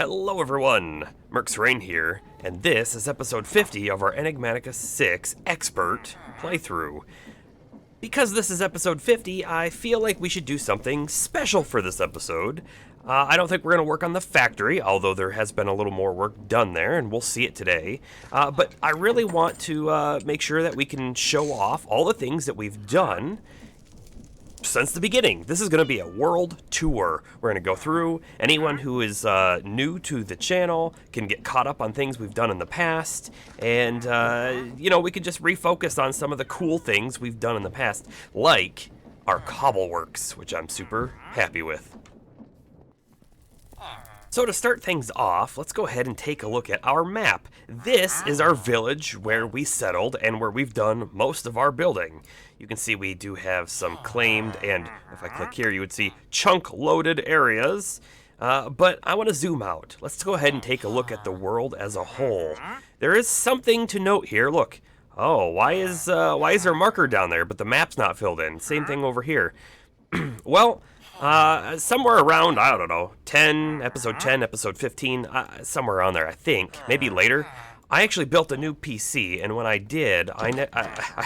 Hello everyone, Merc's Rain here, and this is episode 50 of our Enigmatica 6 Expert playthrough. Because this is episode 50, I feel like we should do something special for this episode. I don't think we're going to work on the factory, although there has been a little more work done there, and we'll see it today. But I really want to make sure that we can show off all the things that we've done since the beginning. This is going to be a world tour. We're going to go through. Anyone who is new to the channel can get caught up on things we've done in the past, and we could just refocus on some of the cool things we've done in the past, like our cobble works, which I'm super happy with. So to start things off, let's go ahead and take a look at our map. This is our village where we settled and where we've done most of our building. You can see we do have some claimed, and if I click here, you would see chunk-loaded areas. But I want to zoom out. Let's go ahead and take a look at the world as a whole. There is something to note here. Look. Oh, why is there a marker down there, but the map's not filled in? Same thing over here. Well, somewhere around, I don't know, episode 10, episode 15, somewhere around there, I think, maybe later, I actually built a new PC, and when I did, I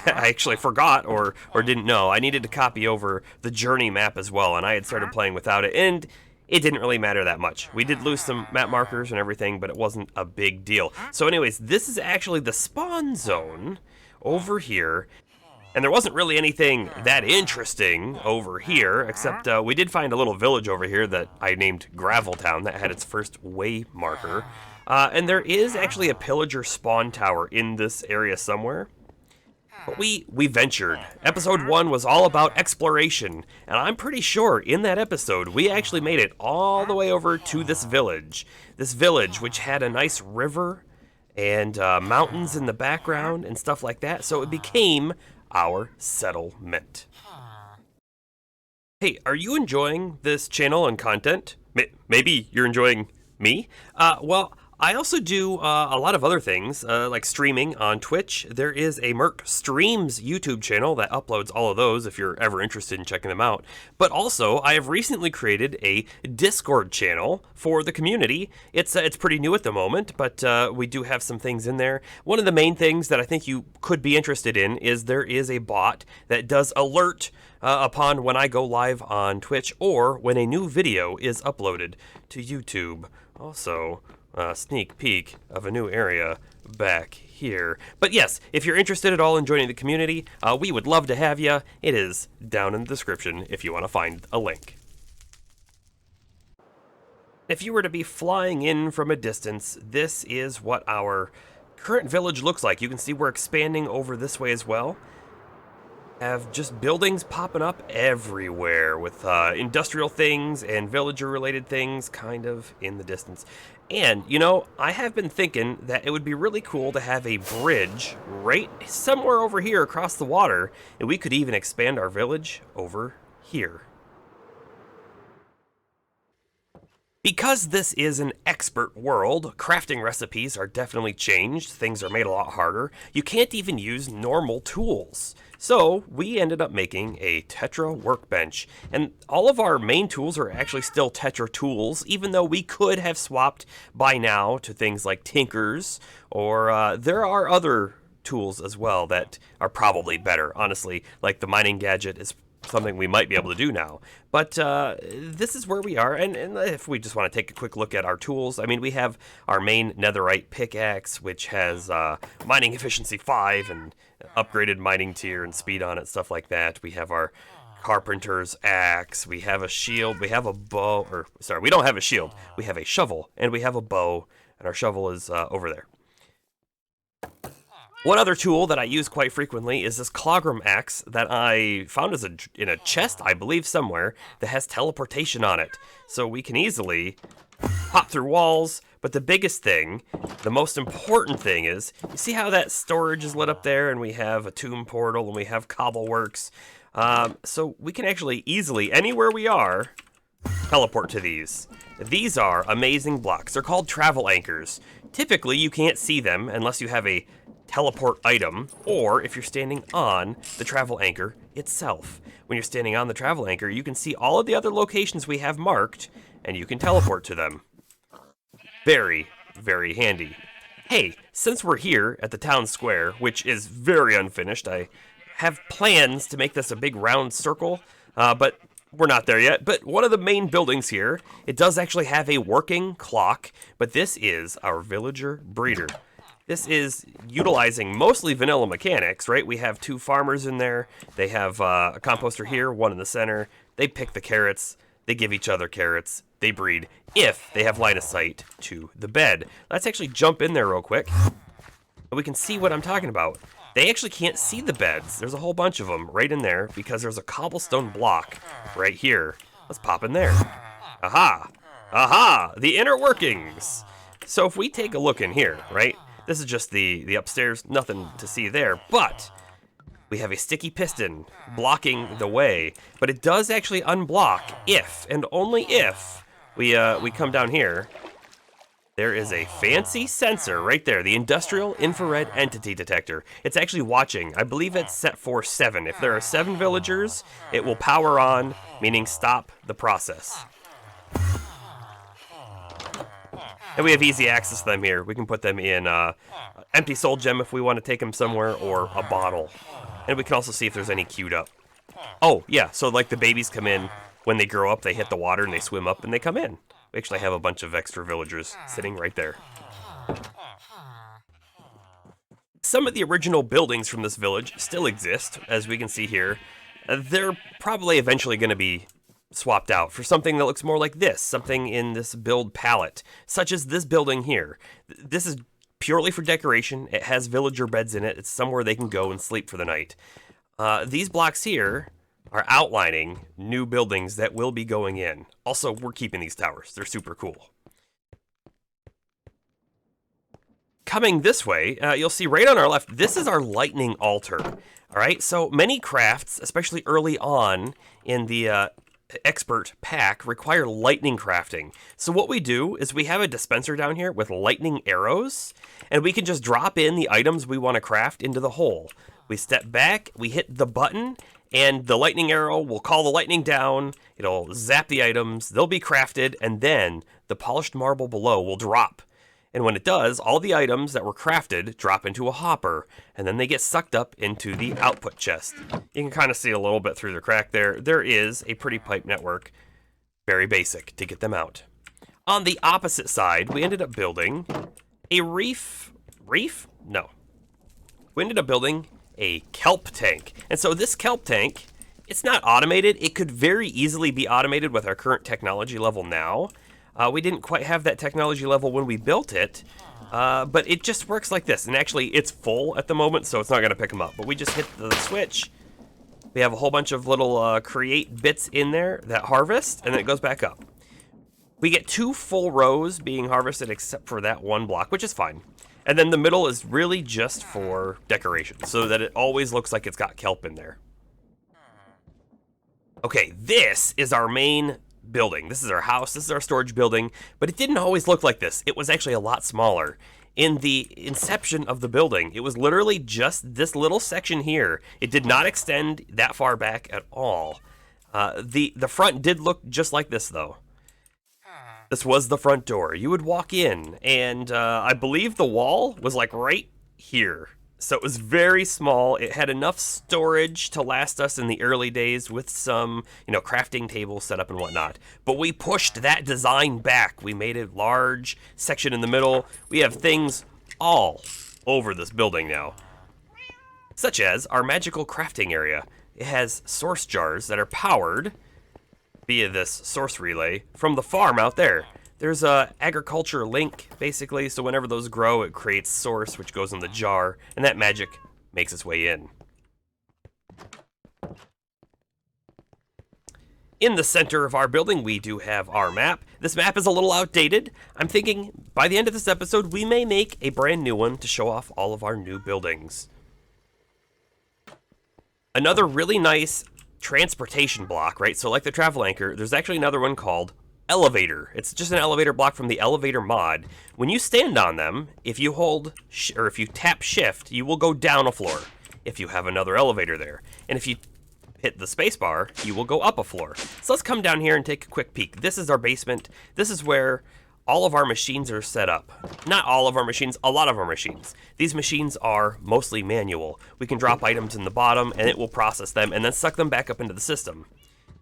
actually forgot or didn't know, I needed to copy over the journey map as well, and I had started playing without it, and it didn't really matter that much. We did lose some map markers and everything, but it wasn't a big deal. So anyways, this is actually the spawn zone over here. And there wasn't really anything that interesting over here, except we did find a little village over here that I named Graveltown that had its first way marker. And there is actually a pillager spawn tower in this area somewhere. But we ventured. Episode 1 was all about exploration, and I'm pretty sure in that episode we actually made it all the way over to this village. This village, which had a nice river and mountains in the background and stuff like that, so it became our settlement. Hey, are you enjoying this channel and content? Maybe you're enjoying me? Well, I also do a lot of other things, like streaming on Twitch. There is a Merc Streams YouTube channel that uploads all of those if you're ever interested in checking them out. But also, I have recently created a Discord channel for the community. It's pretty new at the moment, but we do have some things in there. One of the main things that I think you could be interested in is there is a bot that does alert upon when I go live on Twitch or when a new video is uploaded to YouTube. Also, sneak peek of a new area back here. But yes, if you're interested at all in joining the community, we would love to have you. It is down in the description if you want to find a link. If you were to be flying in from a distance, this is what our current village looks like. You can see we're expanding over this way as well. Have just buildings popping up everywhere with industrial things and villager related things kind of in the distance. And, I have been thinking that it would be really cool to have a bridge right somewhere over here across the water, and we could even expand our village over here. Because this is an expert world, crafting recipes are definitely changed, things are made a lot harder. You can't even use normal tools. So we ended up making a Tetra workbench, and all of our main tools are actually still Tetra tools, even though we could have swapped by now to things like Tinkers, or there are other tools as well that are probably better, honestly, like the mining gadget is something we might be able to do now. But this is where we are, and if we just want to take a quick look at our tools, I mean, we have our main netherite pickaxe, which has mining efficiency 5 and upgraded mining tier and speed on it, stuff like that. We have our carpenter's axe, we have a shield, we have a bow, or sorry, we don't have a shield, we have a shovel, and we have a bow, and our shovel is over there. One other tool that I use quite frequently is this Clogram axe that I found in a chest, I believe, somewhere, that has teleportation on it. So we can easily hop through walls, but the biggest thing, the most important thing is, you see how that storage is lit up there, and we have a tomb portal, and we have cobbleworks. So we can actually easily, anywhere we are, teleport to these. These are amazing blocks. They're called travel anchors. Typically, you can't see them unless you have a teleport item, or if you're standing on the travel anchor itself. When you're standing on the travel anchor, you can see all of the other locations we have marked, and you can teleport to them. very, very handy. Hey, since we're here at the town square, which is very unfinished, I have plans to make this a big round circle, but we're not there yet. But one of the main buildings here, it does actually have a working clock, but this is our villager breeder. This is utilizing mostly vanilla mechanics, right? We have 2 farmers in there. They have a composter here, one in the center. They pick the carrots. They give each other carrots. They breed if they have line of sight to the bed. Let's actually jump in there real quick. And we can see what I'm talking about. They actually can't see the beds. There's a whole bunch of them right in there because there's a cobblestone block right here. Let's pop in there. Aha! Aha! The inner workings! So if we take a look in here, right? This is just the upstairs, nothing to see there, but we have a sticky piston blocking the way, but it does actually unblock if, and only if, we come down here. There is a fancy sensor right there, the Industrial Infrared Entity Detector. It's actually watching. I believe it's set for 7. If there are 7 villagers, it will power on, meaning stop the process. And we have easy access to them here. We can put them in empty soul gem if we want to take them somewhere, or a bottle. And we can also see if there's any queued up. Oh, yeah, so like the babies come in. When they grow up, they hit the water and they swim up and they come in. We actually have a bunch of extra villagers sitting right there. Some of the original buildings from this village still exist, as we can see here. They're probably eventually going to be swapped out for something that looks more like this, something in this build palette, such as this building here. This is purely for decoration. It has villager beds in it. It's somewhere they can go and sleep for the night. These blocks here are outlining new buildings that will be going in. Also, we're keeping these towers. They're super cool. Coming this way, you'll see right on our left, this is our lightning altar. All right, so many crafts, especially early on in the expert pack, require lightning crafting. So what we do is we have a dispenser down here with lightning arrows, and we can just drop in the items we want to craft into the hole. We step back, we hit the button, and the lightning arrow will call the lightning down, it'll zap the items, they'll be crafted, and then the polished marble below will drop. And when it does, all the items that were crafted drop into a hopper, and then they get sucked up into the output chest. You can kind of see a little bit through the crack there. There is a pretty pipe network, very basic, to get them out. On the opposite side, we ended up building a reef? No. We ended up building a kelp tank. And so this kelp tank, it's not automated. It could very easily be automated with our current technology level now. We didn't quite have that technology level when we built it, but it just works like this. And actually, it's full at the moment, so it's not going to pick them up. But we just hit the switch. We have a whole bunch of little create bits in there that harvest, and then it goes back up. We get 2 full rows being harvested except for that one block, which is fine. And then the middle is really just for decoration, so that it always looks like it's got kelp in there. Okay, this is our main building. This is our house, this is our storage building, but it didn't always look like this. It was actually a lot smaller. In the inception of the building, it was literally just this little section here. It did not extend that far back at all. The front did look just like this, though. This was the front door. You would walk in, and I believe the wall was like right here. So it was very small. It had enough storage to last us in the early days with some, crafting tables set up and whatnot. But we pushed that design back. We made a large section in the middle. We have things all over this building now, such as our magical crafting area. It has source jars that are powered via this source relay from the farm out there. There's a agriculture link, basically, so whenever those grow, it creates source, which goes in the jar, and that magic makes its way in. In the center of our building, we do have our map. This map is a little outdated. I'm thinking by the end of this episode, we may make a brand new one to show off all of our new buildings. Another really nice transportation block, right? So like the travel anchor, there's actually another one called elevator. It's just an elevator block from the elevator mod. When you stand on them, if you hold or if you tap shift, you will go down a floor if you have another elevator there. And if you hit the space bar, you will go up a floor. So let's come down here and take a quick peek. This is our basement. This is where all of our machines are set up. Not all of our machines, a lot of our machines. These machines are mostly manual. We can drop items in the bottom and it will process them and then suck them back up into the system.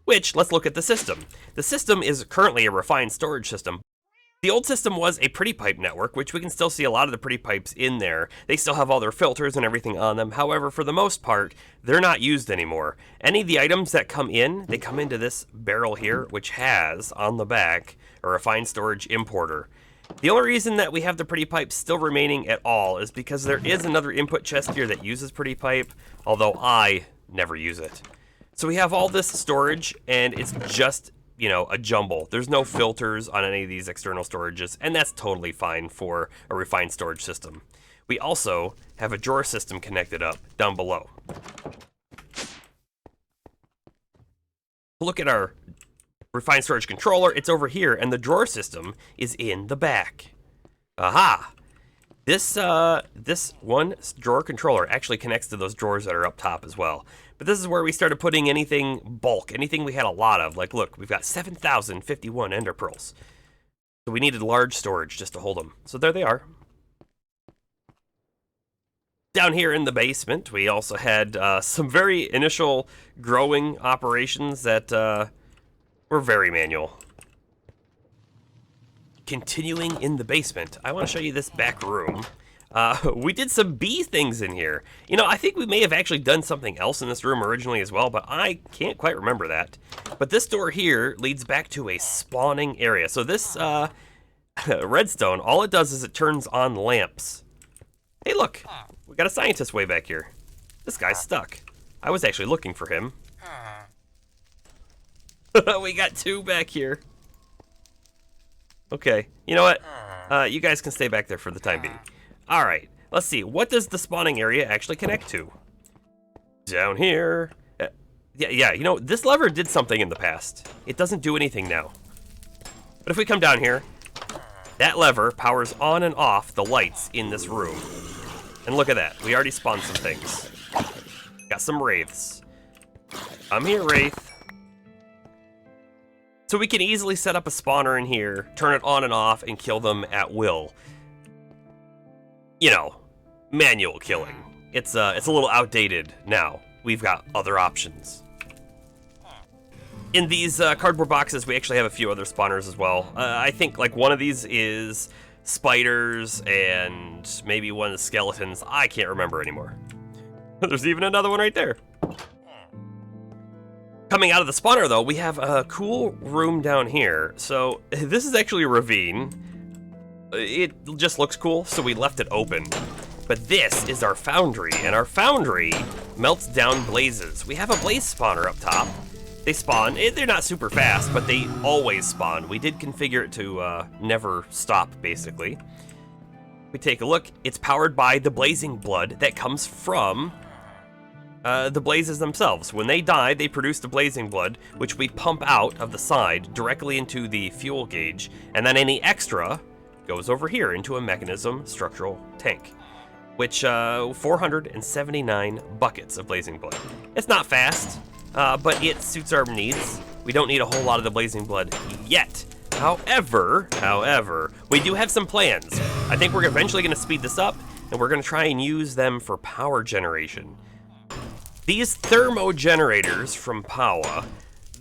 Which, let's look at the system. The system is currently a refined storage system. The old system was a pretty pipe network, which we can still see a lot of the pretty pipes in there. They still have all their filters and everything on them. However, for the most part, they're not used anymore. Any of the items that come in, they come into this barrel here, which has, on the back, a refined storage importer. The only reason that we have the pretty pipe still remaining at all is because there is another input chest here that uses pretty pipe, although I never use it. So we have all this storage, and it's just, you know, a jumble. There's no filters on any of these external storages, and that's totally fine for a refined storage system. We also have a drawer system connected up down below. Look at our refined storage controller. It's over here, and the drawer system is in the back. Aha! This one drawer controller actually connects to those drawers that are up top as well. But this is where we started putting anything bulk, anything we had a lot of. Like, look, we've got 7,051 ender pearls. So we needed large storage just to hold them. So there they are. Down here in the basement, we also had some very initial growing operations that were very manual. Continuing in the basement, I want to show you this back room. We did some bee things in here. You know, I think we may have actually done something else in this room originally as well, but I can't quite remember that. But this door here leads back to a spawning area. So this redstone, all it does is it turns on lamps. Hey, look, we got a scientist way back here. This guy's stuck. I was actually looking for him. We got two back here. Okay, you know what? You guys can stay back there for the time being. All right, let's see. What does the spawning area actually connect to? Down here. Yeah, you know, this lever did something in the past. It doesn't do anything now. But if we come down here, that lever powers on and off the lights in this room. And look at that. We already spawned some things. Got some wraiths. I'm here, wraith. So we can easily set up a spawner in here, turn it on and off, and kill them at will. You know, manual killing. It's a little outdated now. We've got other options. In these cardboard boxes, we actually have a few other spawners as well. I think like one of these is spiders and maybe one of the skeletons. I can't remember anymore. There's even another one right there. Coming out of the spawner, though, we have a cool room down here. So this is actually a ravine. It just looks cool, so we left it open. But this is our foundry, and our foundry melts down blazes. We have a blaze spawner up top. They spawn. They're not super fast, but they always spawn. We did configure it to never stop, basically. We take a look. It's powered by the blazing blood that comes from the blazes themselves. When they die, they produce the blazing blood, which we pump out of the side directly into the fuel gauge, and then any extra goes over here into a Mekanism structural tank, which 479 buckets of blazing blood. It's not fast, but it suits our needs. We don't need a whole lot of the blazing blood yet. However, we do have some plans. I think we're eventually going to speed this up, and we're going to try and use them for power generation. These thermo generators from Powah,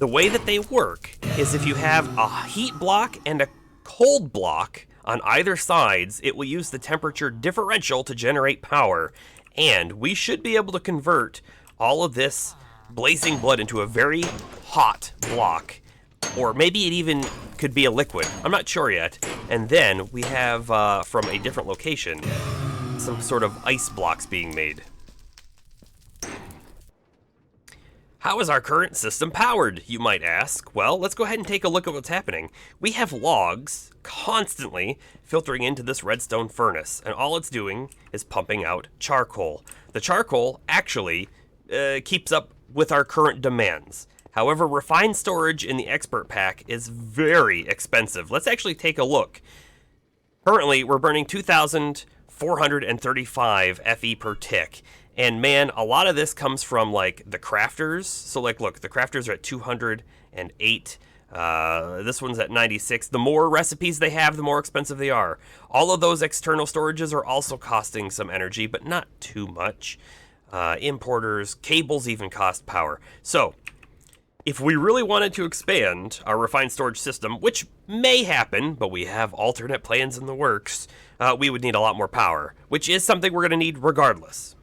the way that they work is if you have a heat block and a cold block on either sides, it will use the temperature differential to generate power, and we should be able to convert all of this blazing blood into a very hot block, or maybe it even could be a liquid. I'm not sure yet. And then we have, from a different location, some sort of ice blocks being made. How is our current system powered, you might ask? Well, let's go ahead and take a look at what's happening. We have logs constantly filtering into this redstone furnace, and all it's doing is pumping out charcoal. The charcoal actually keeps up with our current demands. However, refined storage in the expert pack is very expensive. Let's actually take a look. Currently, we're burning 2,435 FE per tick. And man, a lot of this comes from like the crafters. So like, look, the crafters are at 208. This one's at 96. The more recipes they have, the more expensive they are. All of those external storages are also costing some energy, but not too much. Importers, cables even cost power. So, if we really wanted to expand our refined storage system, which may happen, but we have alternate plans in the works, we would need a lot more power, which is something we're going to need regardless.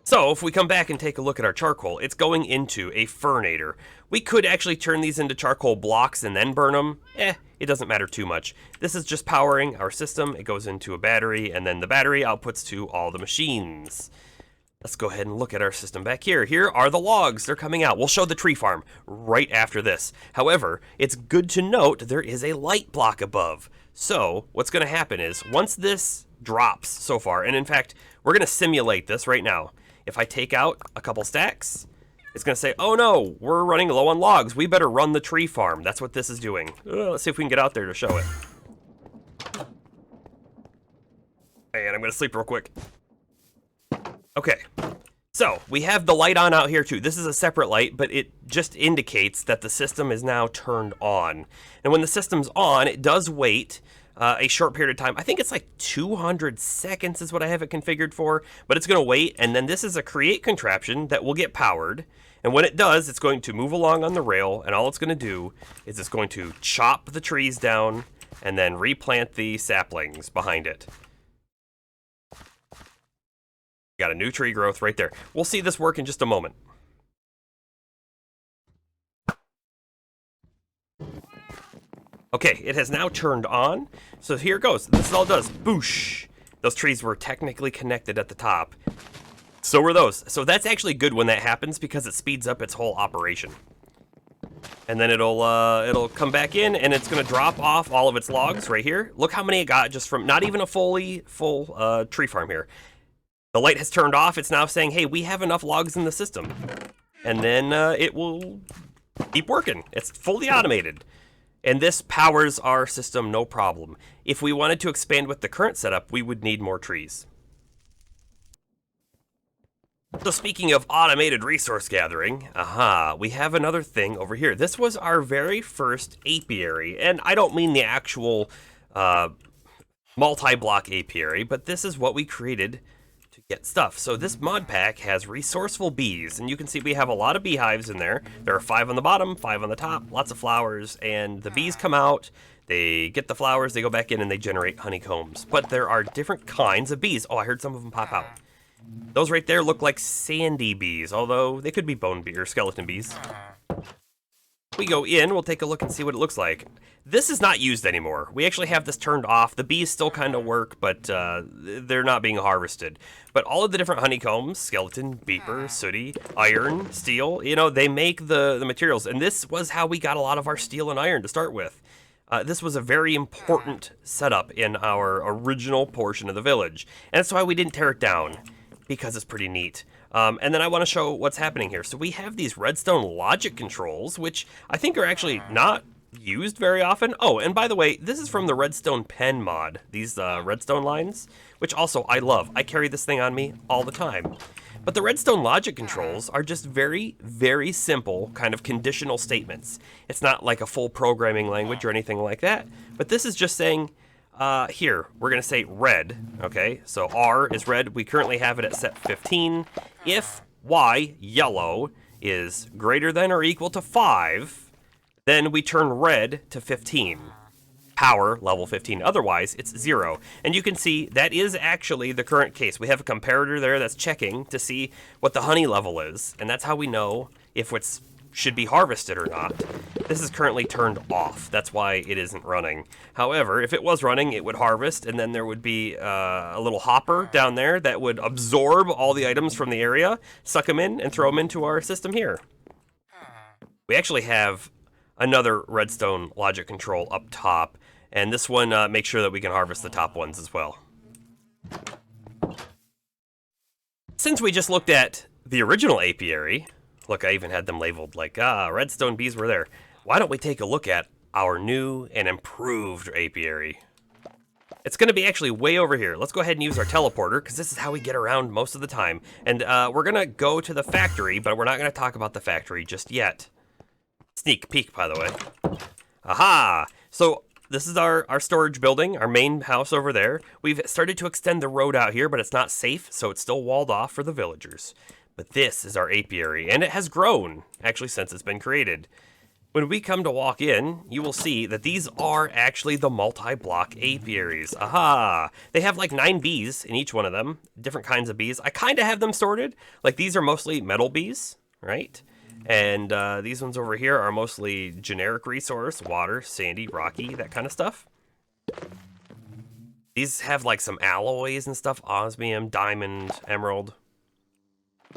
So, if we come back and take a look at our charcoal, it's going into a furnator. We could actually turn these into charcoal blocks and then burn them. It doesn't matter too much. This is just powering our system. It goes into a battery, and then the battery outputs to all the machines. Let's go ahead and look at our system back here. Here are the logs. They're coming out. We'll show the tree farm right after this. However, it's good to note there is a light block above. So, what's going to happen is, once this drops so far, and in fact, we're going to simulate this right now. If I take out a couple stacks, it's going to say, oh no, we're running low on logs. We better run the tree farm. That's what this is doing. Let's see if we can get out there to show it. And I'm going to sleep real quick. Okay, so we have the light on out here too. This is a separate light, but it just indicates that the system is now turned on. And when the system's on, it does wait a short period of time. I think it's like 200 seconds is what I have it configured for, but it's going to wait, and then this is a create contraption that will get powered. And when it does, it's going to move along on the rail, and all it's going to do is it's going to chop the trees down and then replant the saplings behind it. Got a new tree growth right there. We'll see this work in just a moment. Okay, it has now turned on. So here it goes. This is all it does. Boosh. Those trees were technically connected at the top. So were those. So that's actually good when that happens because it speeds up its whole operation. And then it'll come back in and it's going to drop off all of its logs right here. Look how many it got just from not even a full tree farm here. The light has turned off. It's now saying, hey, we have enough logs in the system. And then it will keep working. It's fully automated. And this powers our system no problem. If we wanted to expand with the current setup, we would need more trees. So speaking of automated resource gathering, we have another thing over here. This was our very first apiary. And I don't mean the actual multi-block apiary, but this is what we created to get stuff. So this mod pack has resourceful bees, and you can see we have a lot of beehives in there. There are 5 on the bottom, 5 on the top, lots of flowers, and the bees come out, they get the flowers, they go back in, and they generate honeycombs. But there are different kinds of bees. Oh, I heard some of them pop out. Those right there look like sandy bees, although they could be bone bee or skeleton bees. We go in, we'll take a look and see what it looks like. This is not used anymore. We actually have this turned off. The bees still kind of work, but they're not being harvested. But all of the different honeycombs, skeleton, beeper, sooty, iron, steel, you know, they make the materials. And this was how we got a lot of our steel and iron to start with. This was a very important setup in our original portion of the village. And that's why we didn't tear it down, because it's pretty neat. And then I want to show what's happening here. So we have these redstone logic controls, which I think are actually not used very often. Oh, and by the way, this is from the redstone pen mod, these redstone lines, which also I love. I carry this thing on me all the time. But the redstone logic controls are just very, very simple kind of conditional statements. It's not like a full programming language or anything like that, but this is just saying, here, we're going to say red, okay? So R is red. We currently have it at set 15. If Y, yellow, is greater than or equal to 5, then we turn red to 15. Power, level 15. Otherwise, it's 0. And you can see that is actually the current case. We have a comparator there that's checking to see what the honey level is, and that's how we know if it's should be harvested or not. This is currently turned off. That's why it isn't running. However, if it was running, it would harvest, and then there would be a little hopper down there that would absorb all the items from the area, suck them in, and throw them into our system here. We actually have another redstone logic control up top, and this one makes sure that we can harvest the top ones as well. Since we just looked at the original apiary, look, I even had them labeled like, redstone bees were there. Why don't we take a look at our new and improved apiary? It's going to be actually way over here. Let's go ahead and use our teleporter, because this is how we get around most of the time. And we're going to go to the factory, but we're not going to talk about the factory just yet. Sneak peek, by the way. Aha! So this is our storage building, our main house over there. We've started to extend the road out here, but it's not safe, so it's still walled off for the villagers. But this is our apiary, and it has grown, actually, since it's been created. When we come to walk in, you will see that these are actually the multi-block apiaries. Aha! They have like 9 bees in each one of them, different kinds of bees. I kind of have them sorted. Like these are mostly metal bees, right? And these ones over here are mostly generic resource, water, sandy, rocky, that kind of stuff. These have like some alloys and stuff, osmium, diamond, emerald.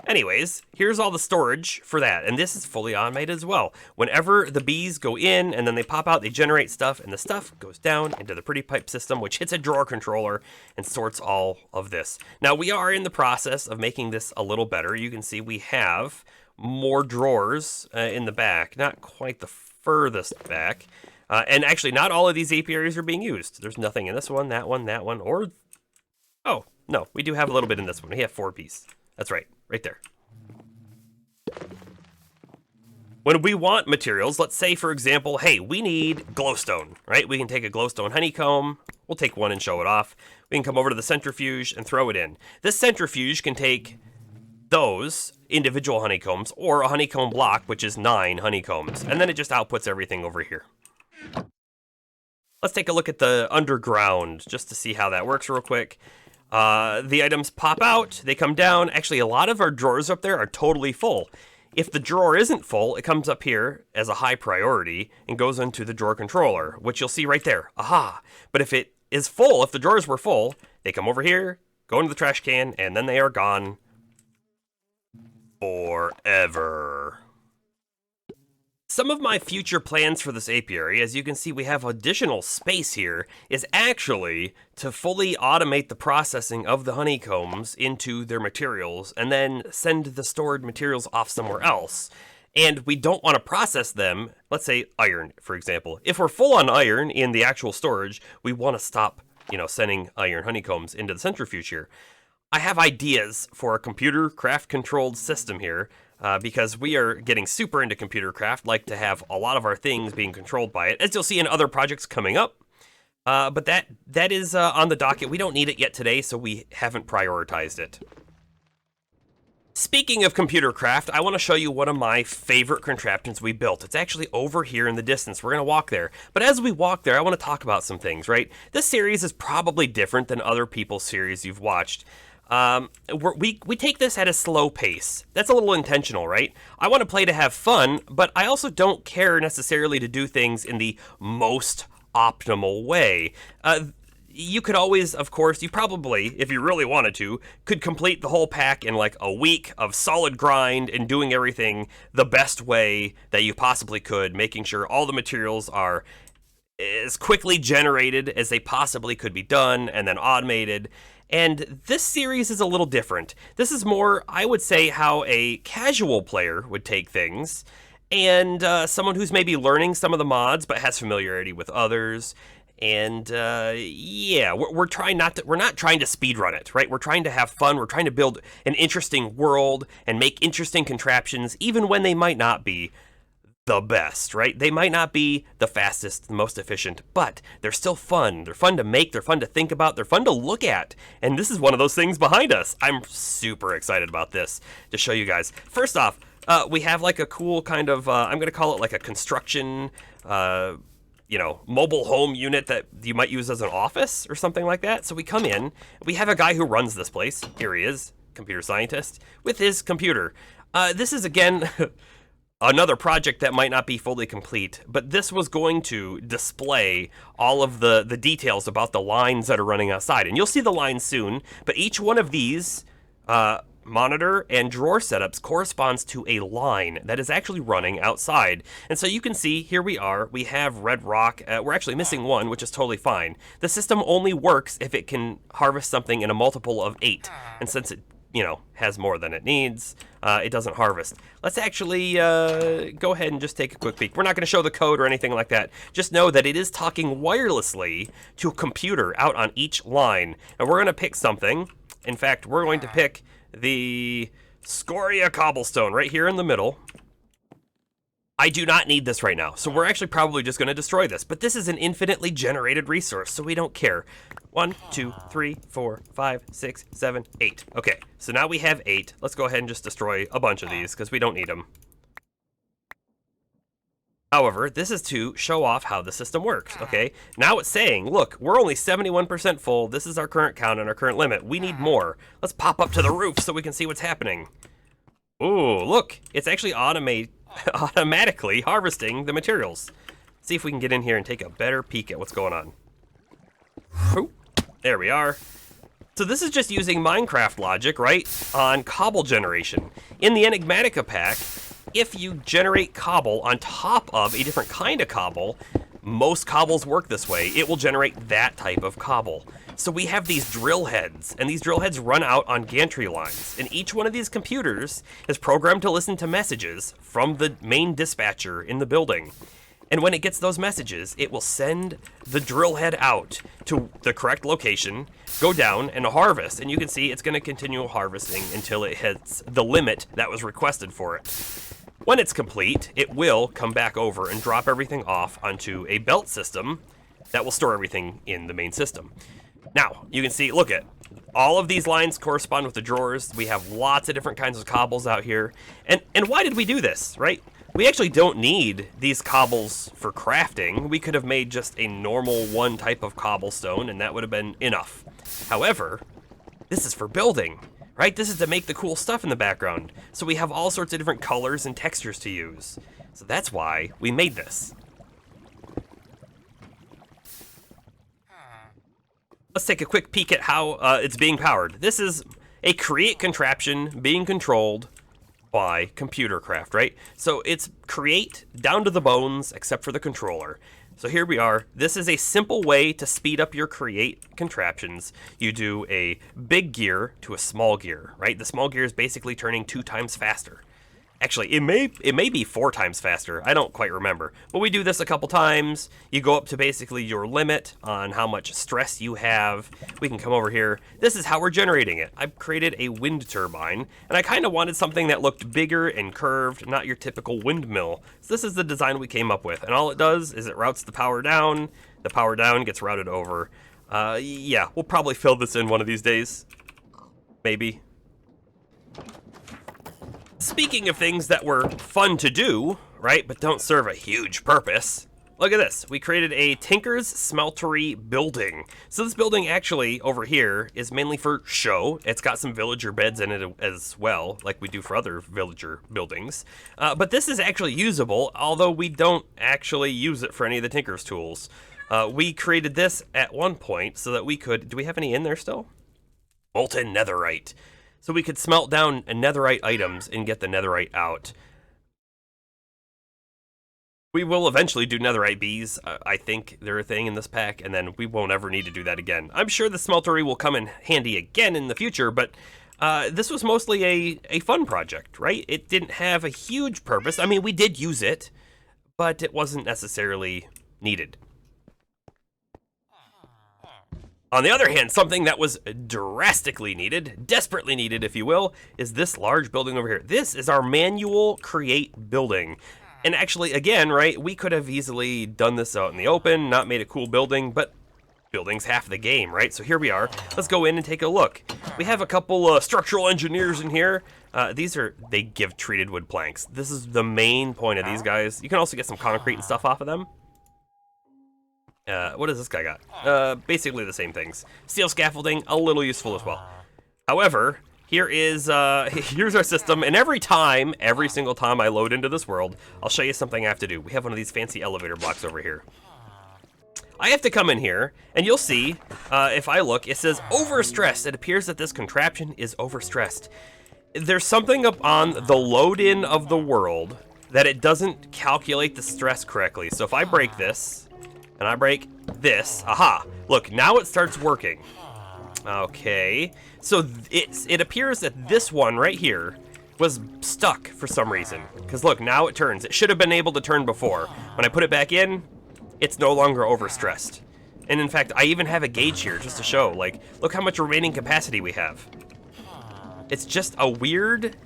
Anyways, here's all the storage for that, and this is fully automated as well. Whenever the bees go in and then they pop out, they generate stuff, and the stuff goes down into the pretty pipe system, which hits a drawer controller and sorts all of this. Now, we are in the process of making this a little better. You can see we have more drawers in the back, not quite the furthest back, and actually not all of these apiaries are being used. There's nothing in this one, that one, that one, or... Oh, no, we do have a little bit in this one. We have 4 bees. That's right. Right there. When we want materials, let's say, for example, hey, we need glowstone, right? We can take a glowstone honeycomb. We'll take one and show it off. We can come over to the centrifuge and throw it in. This centrifuge can take those individual honeycombs or a honeycomb block, which is 9 honeycombs, and then it just outputs everything over here. Let's take a look at the underground just to see how that works real quick. The items pop out, they come down. Actually, a lot of our drawers up there are totally full. If the drawer isn't full, it comes up here as a high priority and goes into the drawer controller, which you'll see right there. Aha! But if it is full, if the drawers were full, they come over here, go into the trash can, and then they are gone forever. Some of my future plans for this apiary, as you can see we have additional space here, is actually to fully automate the processing of the honeycombs into their materials and then send the stored materials off somewhere else. And we don't want to process them, let's say iron, for example. If we're full on iron in the actual storage, we want to stop, sending iron honeycombs into the centrifuge here. I have ideas for a computer craft controlled system here. Because we are getting super into computer craft, like to have a lot of our things being controlled by it, as you'll see in other projects coming up. But that is on the docket. We don't need it yet today, so we haven't prioritized it. Speaking of computer craft, I want to show you one of my favorite contraptions we built. It's actually over here in the distance. We're going to walk there. But as we walk there, I want to talk about some things, right? This series is probably different than other people's series you've watched. We take this at a slow pace. That's a little intentional, right? I want to play to have fun, but I also don't care necessarily to do things in the most optimal way. You could always, of course, you probably, if you really wanted to, could complete the whole pack in like a week of solid grind and doing everything the best way that you possibly could, making sure all the materials are as quickly generated as they possibly could be done and then automated. And this series is a little different. This is more, I would say, how a casual player would take things, and someone who's maybe learning some of the mods but has familiarity with others. And yeah, we're not trying to speedrun it, right? We're trying to have fun. We're trying to build an interesting world and make interesting contraptions, even when they might not be the best, right? They might not be the fastest, the most efficient, but they're still fun. They're fun to make, they're fun to think about, they're fun to look at. And this is one of those things behind us. I'm super excited about this to show you guys. First off, we have like a cool kind of, I'm going to call it like a construction, mobile home unit that you might use as an office or something like that. So we come in, we have a guy who runs this place. Here he is, computer scientist, with his computer. This is, again... another project that might not be fully complete, but this was going to display all of the details about the lines that are running outside. And you'll see the lines soon, but each one of these monitor and drawer setups corresponds to a line that is actually running outside. And so you can see, here we are, we have red rock. We're actually missing one, which is totally fine. The system only works if it can harvest something in a multiple of 8. And since it has more than it needs, it doesn't harvest. Let's actually go ahead and just take a quick peek. We're not going to show the code or anything like that. Just know that it is talking wirelessly to a computer out on each line. And we're going to pick something. In fact, we're going to pick the Scoria Cobblestone right here in the middle. I do not need this right now, so we're actually probably just going to destroy this. But this is an infinitely generated resource, so we don't care. 1, 2, 3, 4, 5, 6, 7, 8. Okay, so now we have 8. Let's go ahead and just destroy a bunch of these, because we don't need them. However, this is to show off how the system works, okay? Now it's saying, look, we're only 71% full. This is our current count and our current limit. We need more. Let's pop up to the roof so we can see what's happening. Ooh, look, it's actually automatically harvesting the materials. Let's see if we can get in here and take a better peek at what's going on. Ooh, there we are. So this is just using Minecraft logic, right, on cobble generation. In the Enigmatica pack, if you generate cobble on top of a different kind of cobble, most cobbles work this way. It will generate that type of cobble. So we have these drill heads, and these drill heads run out on gantry lines. And each one of these computers is programmed to listen to messages from the main dispatcher in the building. And when it gets those messages, it will send the drill head out to the correct location, go down, and harvest. And you can see it's going to continue harvesting until it hits the limit that was requested for it. When it's complete, it will come back over and drop everything off onto a belt system that will store everything in the main system. Now, you can see, look at, all of these lines correspond with the drawers. We have lots of different kinds of cobbles out here. And why did we do this, right? We actually don't need these cobbles for crafting. We could have made just a normal one type of cobblestone, and that would have been enough. However, this is for building, right? This is to make the cool stuff in the background. So we have all sorts of different colors and textures to use. So that's why we made this. Let's take a quick peek at how it's being powered. This is a create contraption being controlled by computer craft, right? So it's create down to the bones except for the controller. So here we are. This is a simple way to speed up your create contraptions. You do a big gear to a small gear, right? The small gear is basically turning 2 times faster. Actually, it may be 4 times faster. I don't quite remember. But we do this a couple times. You go up to basically your limit on how much stress you have. We can come over here. This is how we're generating it. I've created a wind turbine, and I kind of wanted something that looked bigger and curved, not your typical windmill. So this is the design we came up with, and all it does is it routes the power down. The power down gets routed over. Yeah, we'll probably fill this in one of these days. Maybe. Speaking of things that were fun to do, right, but don't serve a huge purpose, look at this. We created a Tinker's Smeltery building. So this building actually, over here, is mainly for show. It's got some villager beds in it as well, like we do for other villager buildings. But this is actually usable, although we don't actually use it for any of the Tinker's tools. We created this at one point so that we could... Do we have any in there still? Molten netherite. So we could smelt down netherite items and get the netherite out. We will eventually do netherite bees. I think they're a thing in this pack, and then we won't ever need to do that again. I'm sure the smeltery will come in handy again in the future, but this was mostly a fun project, right? It didn't have a huge purpose. I mean, we did use it, but it wasn't necessarily needed. On the other hand, something that was drastically needed, desperately needed, if you will, is this large building over here. This is our manual create building. And actually, again, right, we could have easily done this out in the open, not made a cool building, but building's half the game, right? So here we are. Let's go in and take a look. We have a couple structural engineers in here. They give treated wood planks. This is the main point of these guys. You can also get some concrete and stuff off of them. What does this guy got? Basically the same things. Steel scaffolding, a little useful as well. However, here's our system, and every single time I load into this world, I'll show you something I have to do. We have one of these fancy elevator blocks over here. I have to come in here, and you'll see, if I look, it says overstressed. It appears that this contraption is overstressed. There's something up on the load-in of the world that it doesn't calculate the stress correctly. So if I break this, and I break this, aha, look, now it starts working. Okay, so it appears that this one right here was stuck for some reason. Because look, now it turns. It should have been able to turn before. When I put it back in, it's no longer overstressed. And in fact, I even have a gauge here just to show, like, look how much remaining capacity we have. It's just a weird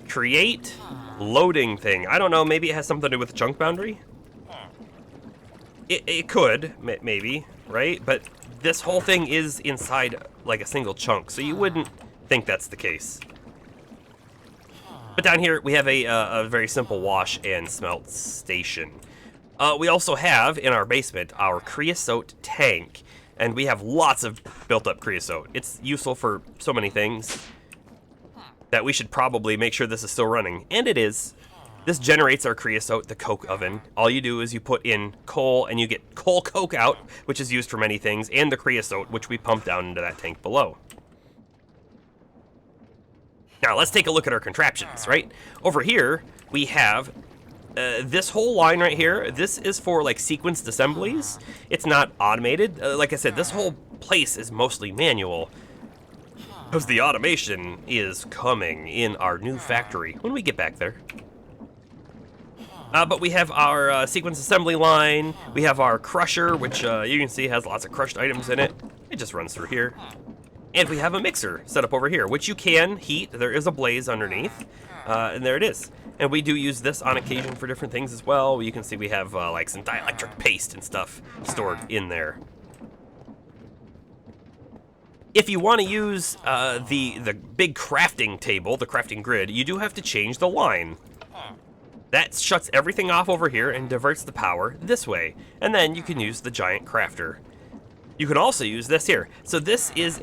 create loading thing. I don't know, maybe it has something to do with the chunk boundary? It could, maybe, right? But this whole thing is inside like a single chunk, so you wouldn't think that's the case. But down here, we have a very simple wash and smelt station. We also have, in our basement, our creosote tank. And we have lots of built-up creosote. It's useful for so many things that we should probably make sure this is still running. And it is. This generates our creosote, the coke oven. All you do is you put in coal, and you get coal coke out, which is used for many things, and the creosote, which we pump down into that tank below. Now, let's take a look at our contraptions, right? Over here, we have this whole line right here. This is for like sequenced assemblies. It's not automated. Like I said, this whole place is mostly manual because the automation is coming in our new factory when we get back there. But we have our sequence assembly line. We have our crusher, which you can see has lots of crushed items in it. It just runs through here. And we have a mixer set up over here, which you can heat. There is a blaze underneath, and there it is. And we do use this on occasion for different things as well. You can see we have like some dielectric paste and stuff stored in there. If you want to use the big crafting table, the crafting grid, you do have to change the line. That shuts everything off over here and diverts the power this way. And then you can use the giant crafter. You can also use this here. So this is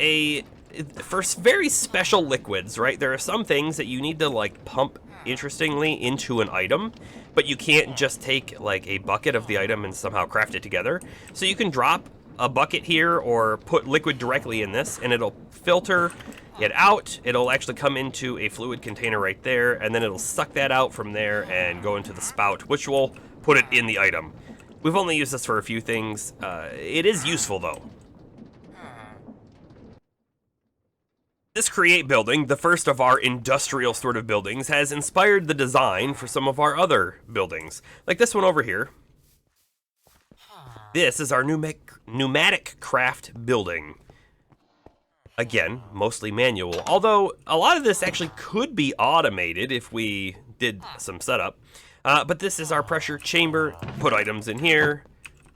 for very special liquids, right? There are some things that you need to like pump interestingly into an item, but you can't just take like a bucket of the item and somehow craft it together. So you can drop a bucket here or put liquid directly in this and it'll filter it out. It'll actually come into a fluid container right there, and then it'll suck that out from there and go into the spout, which will put it in the item. We've only used this for a few things. It is useful though. This Create building, the first of our industrial sort of buildings, has inspired the design for some of our other buildings. Like this one over here. This is our Pneumatic Craft building. Again, mostly manual, although a lot of this actually could be automated if we did some setup. But this is our pressure chamber. Put items in here.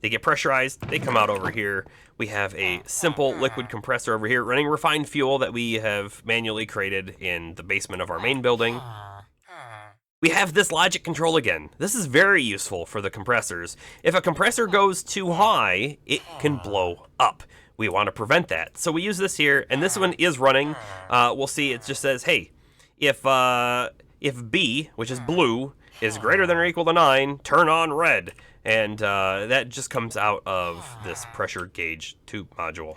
They get pressurized. They come out over here. We have a simple liquid compressor over here running refined fuel that we have manually created in the basement of our main building. We have this logic control again. This is very useful for the compressors. If a compressor goes too high, it can blow up. We want to prevent that. So we use this here, and this one is running. We'll see it just says, hey, if B, which is blue, is greater than or equal to 9, turn on red. And that just comes out of this pressure gauge tube module.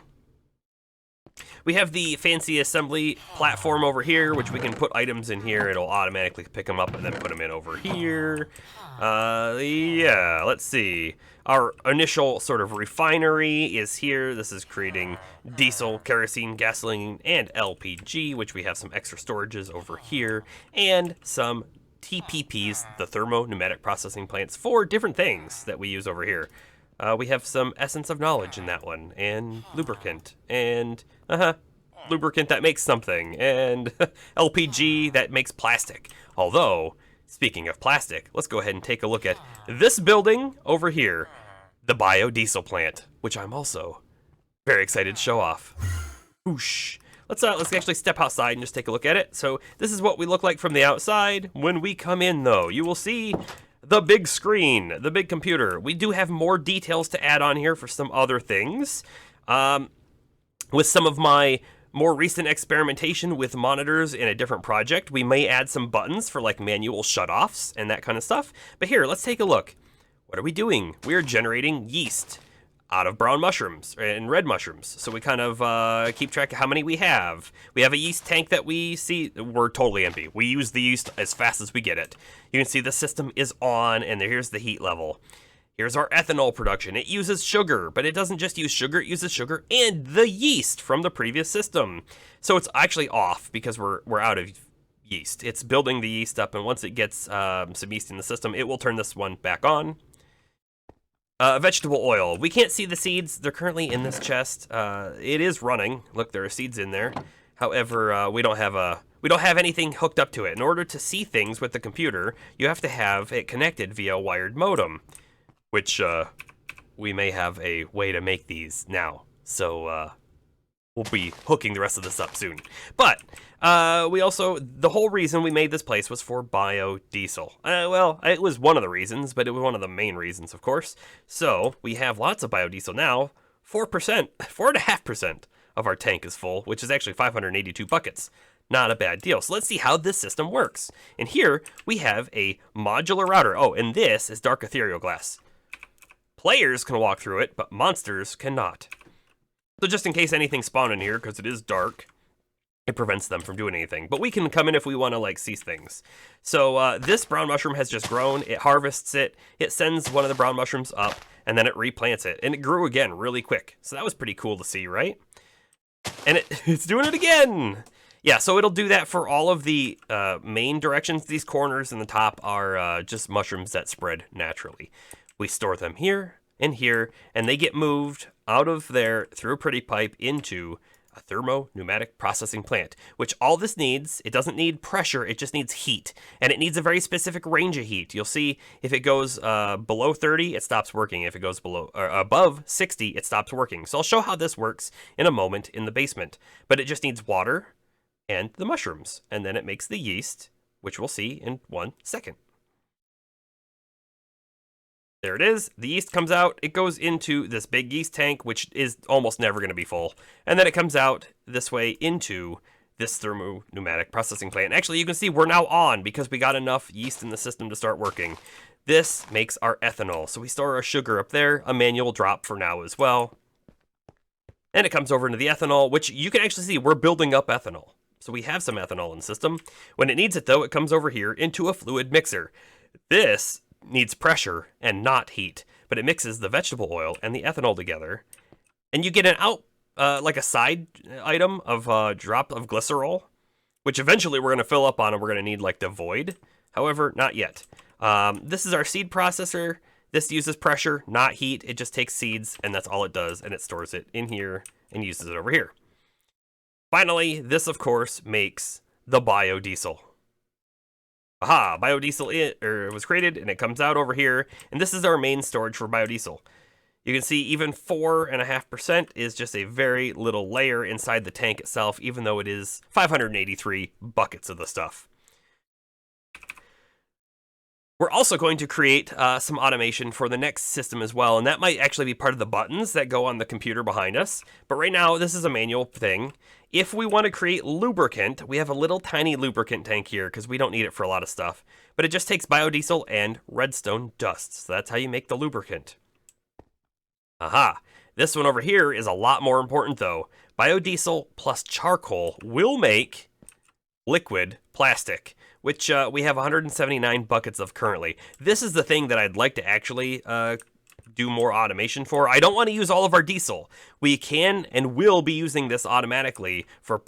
We have the fancy assembly platform over here, which we can put items in here. It'll automatically pick them up and then put them in over here. Yeah, let's see. Our initial sort of refinery is here. This is creating diesel, kerosene, gasoline, and LPG, which we have some extra storages over here, and some TPPs, the thermo-pneumatic processing plants, for different things that we use over here. We have some essence of knowledge in that one, and lubricant, and lubricant that makes something, and LPG that makes plastic. Although, speaking of plastic, let's go ahead and take a look at this building over here, the biodiesel plant, which I'm also very excited to show off. Whoosh. Let's actually step outside and just take a look at it. So this is what we look like from the outside. When we come in, though, you will see the big screen, the big computer. We do have more details to add on here for some other things. With some of my more recent experimentation with monitors in a different project, we may add some buttons for like manual shutoffs and that kind of stuff. But here, let's take a look. What are we doing? We are generating yeast out of brown mushrooms and red mushrooms. So we kind of keep track of how many we have. We have a yeast tank that we see. We're totally empty. We use the yeast as fast as we get it. You can see the system is on, and here's the heat level. Here's our ethanol production. It uses sugar, but it doesn't just use sugar. It uses sugar and the yeast from the previous system. So it's actually off because we're out of yeast. It's building the yeast up, and once it gets some yeast in the system, it will turn this one back on. Vegetable oil. We can't see the seeds. They're currently in this chest. It is running. Look, there are seeds in there. However, we don't have a we don't have anything hooked up to it. In order to see things with the computer, you have to have it connected via a wired modem, which we may have a way to make these now. So we'll be hooking the rest of this up soon. But we also, the whole reason we made this place was for biodiesel. Well, it was one of the reasons, but it was one of the main reasons, of course. So we have lots of biodiesel now. 4.5% of our tank is full, which is actually 582 buckets. Not a bad deal. So let's see how this system works. And here we have a modular router. Oh, and this is dark ethereal glass. Players can walk through it, but monsters cannot. So just in case anything spawned in here, because it is dark, it prevents them from doing anything. But we can come in if we want to, like, see things. So this brown mushroom has just grown. It harvests it. It sends one of the brown mushrooms up, and then it replants it. And it grew again really quick. So that was pretty cool to see, right? And it's doing it again! Yeah, so it'll do that for all of the main directions. These corners in the top are just mushrooms that spread naturally. We store them here and here, and they get moved out of there through a pretty pipe into a pneumatic processing plant, which all this needs, it doesn't need pressure, it just needs heat. And it needs a very specific range of heat. You'll see if it goes below 30, it stops working. If it goes below or above 60, it stops working. So I'll show how this works in a moment in the basement. But it just needs water and the mushrooms, and then it makes the yeast, which we'll see in 1 second. There it is. The yeast comes out. It goes into this big yeast tank, which is almost never going to be full. And then it comes out this way into this pneumatic processing plant. Actually, you can see we're now on because we got enough yeast in the system to start working. This makes our ethanol. So we store our sugar up there, a manual drop for now as well. And it comes over into the ethanol, which you can actually see we're building up ethanol. So we have some ethanol in the system. When it needs it, though, it comes over here into a fluid mixer. This needs pressure and not heat, but it mixes the vegetable oil and the ethanol together. And you get an out, like a side item of a drop of glycerol, which eventually we're going to fill up on and we're going to need like the void. However, not yet. This is our seed processor. This uses pressure, not heat. It just takes seeds and that's all it does. And it stores it in here and uses it over here. Finally, this, of course, makes the biodiesel. Aha, biodiesel was created, and it comes out over here, and this is our main storage for biodiesel. You can see even 4.5% is just a very little layer inside the tank itself, even though it is 583 buckets of the stuff. We're also going to create some automation for the next system as well, and that might actually be part of the buttons that go on the computer behind us. But right now, this is a manual thing. If we want to create lubricant, we have a little tiny lubricant tank here because we don't need it for a lot of stuff. But it just takes biodiesel and redstone dust. So that's how you make the lubricant. Aha. This one over here is a lot more important though. Biodiesel plus charcoal will make liquid plastic, which we have 179 buckets of currently. This is the thing that I'd like to actually do more automation for. I don't want to use all of our diesel. We can and will be using this automatically for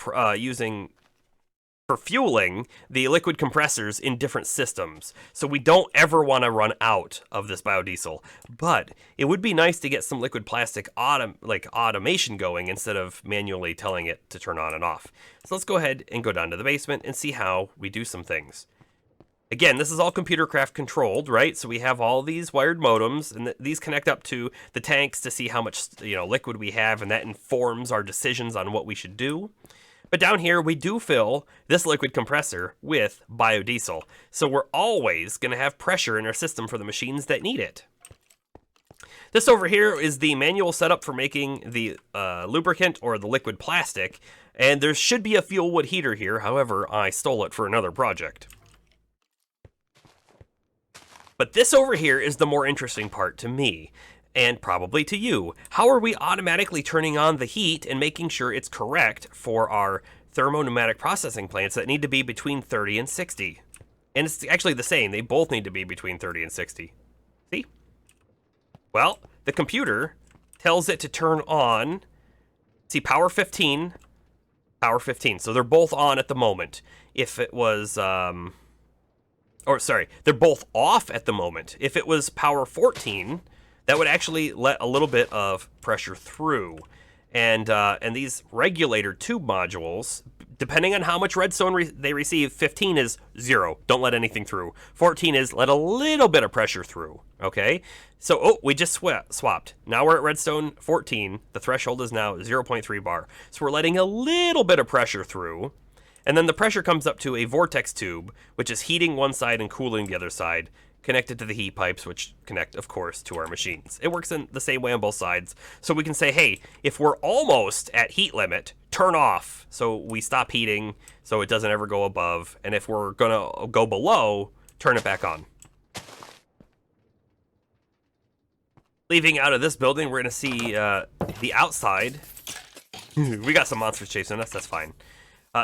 fueling the liquid compressors in different systems. So we don't ever want to run out of this biodiesel. But it would be nice to get some liquid plastic automation going instead of manually telling it to turn on and off. So let's go ahead and go down to the basement and see how we do some things. Again, this is all computer craft controlled, right? So we have all these wired modems, and these connect up to the tanks to see how much liquid we have, and that informs our decisions on what we should do. But down here, we do fill this liquid compressor with biodiesel. So we're always going to have pressure in our system for the machines that need it. This over here is the manual setup for making the lubricant or the liquid plastic, and there should be a fuel wood heater here. However, I stole it for another project. But this over here is the more interesting part to me, and probably to you. How are we automatically turning on the heat and making sure it's correct for our pneumatic processing plants that need to be between 30 and 60? And it's actually the same. They both need to be between 30 and 60. See? Well, the computer tells it to turn on, see, power 15, power 15. So they're both on at the moment. If it was... they're both off at the moment. If it was power 14, that would actually let a little bit of pressure through. And these regulator tube modules depending on how much redstone they receive, 15 is 0. Don't let anything through. 14 is let a little bit of pressure through. Okay? So, oh, we just swapped. Now we're at redstone 14. The threshold is now 0.3 bar. So we're letting a little bit of pressure through. And then the pressure comes up to a vortex tube, which is heating one side and cooling the other side, connected to the heat pipes, which connect, of course, to our machines. It works in the same way on both sides. So we can say, hey, if we're almost at heat limit, turn off. So we stop heating so it doesn't ever go above. And if we're going to go below, turn it back on. Leaving out of this building, we're going to see the outside. We got some monsters chasing us. That's fine.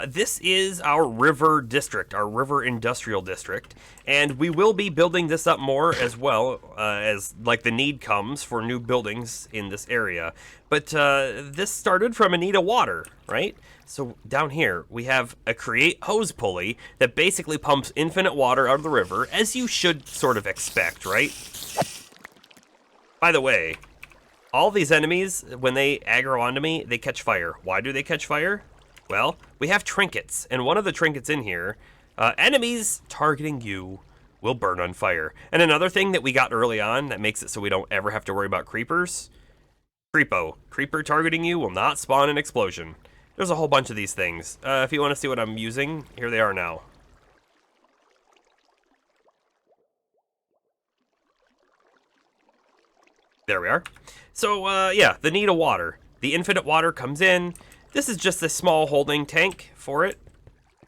This is our river district, our river industrial district, and we will be building this up more as well as like the need comes for new buildings in this area. But this started from a need of water, right? So down here we have a create hose pulley that basically pumps infinite water out of the river, as you should sort of expect, right? By the way, all these enemies, when they aggro onto me, they catch fire. Why do they catch fire? Well, we have trinkets, and one of the trinkets in here, enemies targeting you will burn on fire. And another thing that we got early on that makes it so we don't ever have to worry about creepers, creeper targeting you will not spawn an explosion. There's a whole bunch of these things. If you want to see what I'm using, here they are now. There we are. So, yeah, the need of water. The infinite water comes in. This is just a small holding tank for it.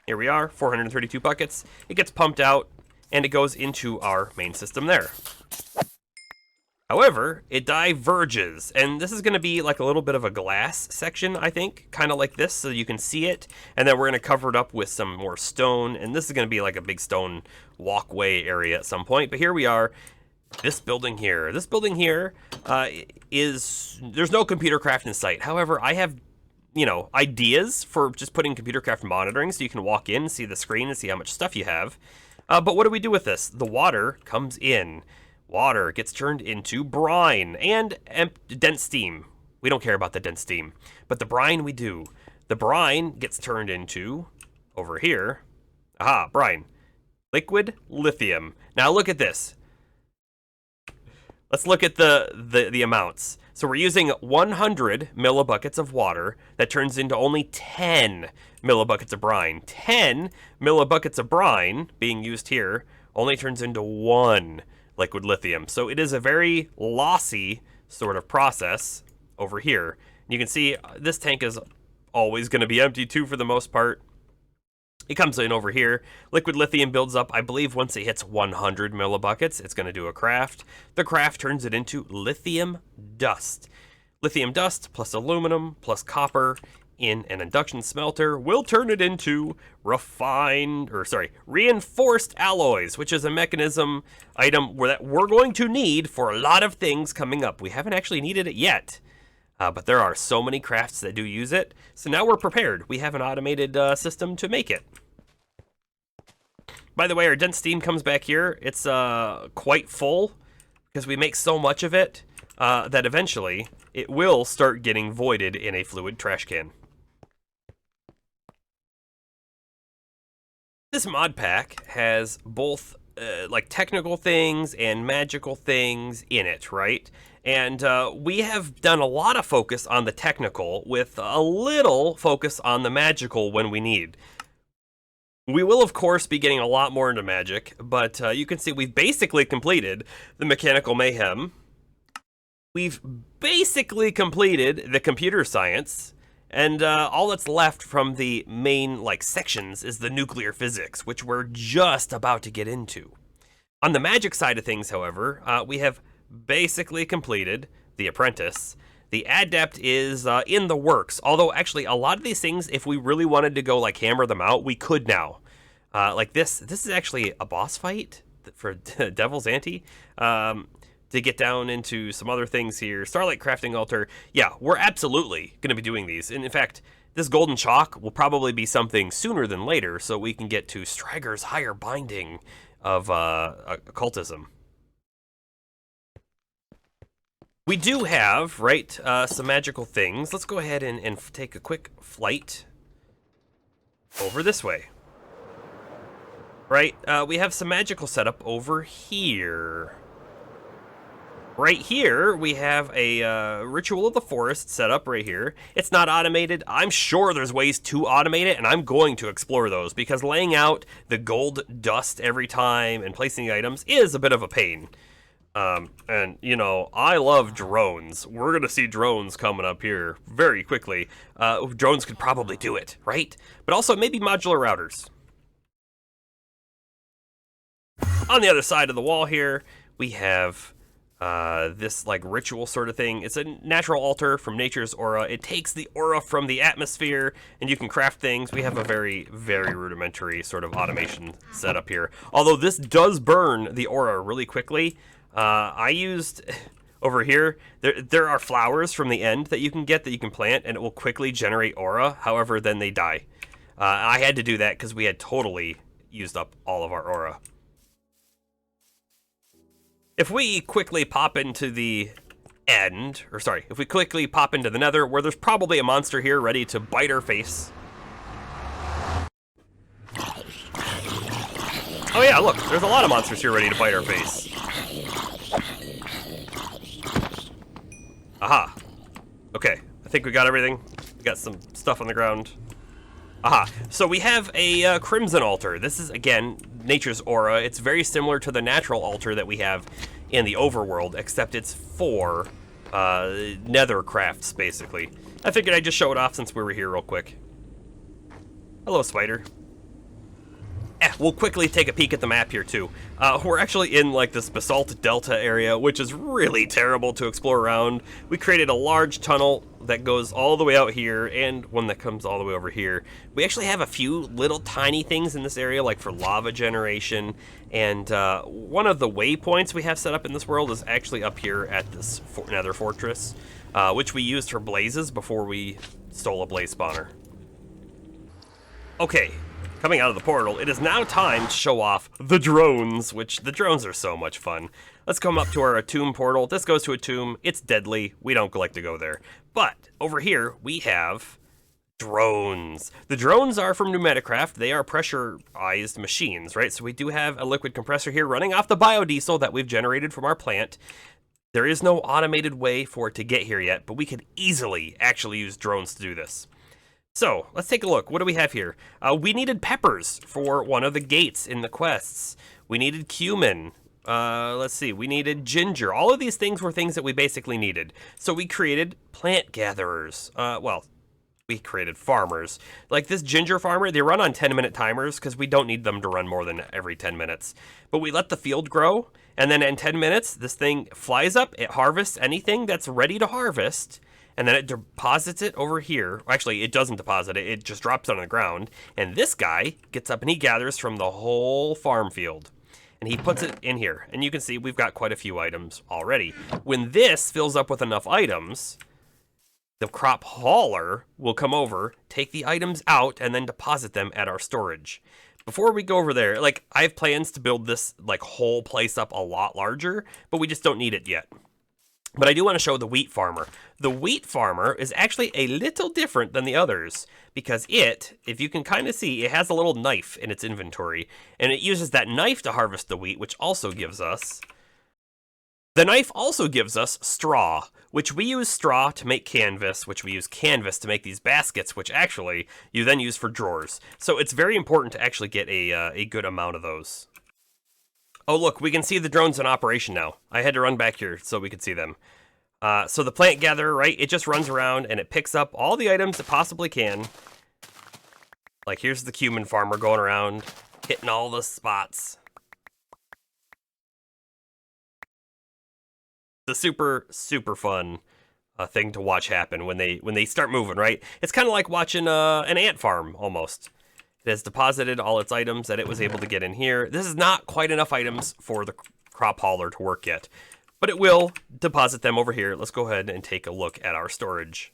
Here we are, 432 buckets. It gets pumped out, and it goes into our main system there. However, it diverges, and this is going to be like a little bit of a glass section, I think, kind of like this, so you can see it, and then we're going to cover it up with some more stone, and this is going to be like a big stone walkway area at some point, but here we are. This building here is, there's no computer craft in sight. However, I have, you know, ideas for just putting computer craft monitoring so you can walk in, see the screen, and see how much stuff you have. But what do we do with this? The water comes in. Water gets turned into brine and dense steam. We don't care about the dense steam, but the brine we do. The brine gets turned into, over here, brine, liquid lithium. Now look at this. Let's look at the amounts. So we're using 100 millibuckets of water that turns into only 10 millibuckets of brine. 10 millibuckets of brine being used here only turns into 1 liquid lithium. So it is a very lossy sort of process over here. You can see this tank is always going to be empty too for the most part. It comes in over here. Liquid lithium builds up, I believe, once it hits 100 millibuckets. It's going to do a craft. The craft turns it into lithium dust. Lithium dust plus aluminum plus copper in an induction smelter will turn it into reinforced alloys, which is a Mekanism item that we're going to need for a lot of things coming up. We haven't actually needed it yet. But there are so many crafts that do use it. So now we're prepared. We have an automated system to make it. By the way, our dense steam comes back here. It's quite full because we make so much of it that eventually it will start getting voided in a fluid trash can. This mod pack has both like technical things and magical things in it, right? And we have done a lot of focus on the technical with a little focus on the magical when we need. We will, of course, be getting a lot more into magic, but you can see we've basically completed the mechanical mayhem. We've basically completed the computer science, and all that's left from the main sections is the nuclear physics, which we're just about to get into. On the magic side of things, however, we have basically completed the apprentice. The adept is in the works, although actually a lot of these things, if we really wanted to go hammer them out, we could now. Like this is actually a boss fight for Devil's Ante. To get down into some other things here, Starlight Crafting Altar, yeah, we're absolutely going to be doing these. And in fact, this golden chalk will probably be something sooner than later, so we can get to Striger's higher binding of occultism. We do have, right, some magical things. Let's go ahead and take a quick flight. over this way. Right, we have some magical setup over here. Right here, we have a Ritual of the Forest set up right here. It's not automated. I'm sure there's ways to automate it, and I'm going to explore those, because laying out the gold dust every time and placing the items is a bit of a pain. And, you know, I love drones. We're going to see drones coming up here very quickly. Drones could probably do it, right? But also maybe modular routers. On the other side of the wall here, we have this like ritual sort of thing. It's a natural altar from nature's aura. It takes the aura from the atmosphere, and you can craft things. We have a very, very rudimentary sort of automation setup here. Although this does burn the aura really quickly. I used over here, there are flowers from the end that you can get that you can plant, and it will quickly generate aura. However, then they die. I had to do that because we had totally used up all of our aura. If we quickly pop into the end, or sorry, if we quickly pop into the nether, where there's probably a monster here ready to bite our face. Oh yeah, look, there's a lot of monsters here ready to bite our face. Aha. Okay, I think we got everything. We got some stuff on the ground. Aha, so we have a crimson altar. This is, again, nature's aura. It's very similar to the natural altar that we have in the overworld, except it's for nether crafts, basically. I figured I'd just show it off since we were here real quick. Hello, spider. We'll quickly take a peek at the map here, too. We're actually in, like, this basalt delta area, which is really terrible to explore around. We created a large tunnel that goes all the way out here, and one that comes all the way over here. We actually have a few little tiny things in this area, like for lava generation, and one of the waypoints we have set up in this world is actually up here at this nether fortress, which we used for blazes before we stole a blaze spawner. Okay. Coming out of the portal, it is now time to show off the drones, which the drones are so much fun. Let's come up to our tomb portal. This goes to a tomb. It's deadly. We don't like to go there. But over here, we have drones. The drones are from Pneumatic Craft. They are pressurized machines, right? So we do have a liquid compressor here running off the biodiesel that we've generated from our plant. There is no automated way for it to get here yet, but we could easily actually use drones to do this. So, let's take a look. What do we have here? We needed peppers for one of the gates in the quests. We needed cumin. Let's see. We needed ginger. All of these things were things that we basically needed. So we created plant gatherers. Well, we created farmers. Like this ginger farmer, they run on 10-minute timers because we don't need them to run more than every 10 minutes. But we let the field grow, and then in 10 minutes, this thing flies up. It harvests anything that's ready to harvest, and then it deposits it over here. Actually, it doesn't deposit it. It just drops it on the ground. And this guy gets up and he gathers from the whole farm field. And he puts it in here. And you can see we've got quite a few items already. When this fills up with enough items, the crop hauler will come over, take the items out, and then deposit them at our storage. Before we go over there, like, I have plans to build this, like, whole place up a lot larger, but we just don't need it yet. But I do want to show the wheat farmer. The wheat farmer is actually a little different than the others because it, if you can kind of see, it has a little knife in its inventory, and it uses that knife to harvest the wheat, which also gives us... The knife also gives us straw, which we use straw to make canvas, which we use canvas to make these baskets, which actually you then use for drawers. So it's very important to actually get a good amount of those. Oh, look, we can see the drones in operation now. I had to run back here so we could see them. So the plant gatherer, right, it just runs around and it picks up all the items it possibly can. Like, here's the cumin farmer going around, hitting all the spots. It's a super, super fun thing to watch happen when they start moving, right? It's kind of like watching an ant farm, almost. It has deposited all its items that it was able to get in here. This is not quite enough items for the crop hauler to work yet, but it will deposit them over here. Let's go ahead and take a look at our storage.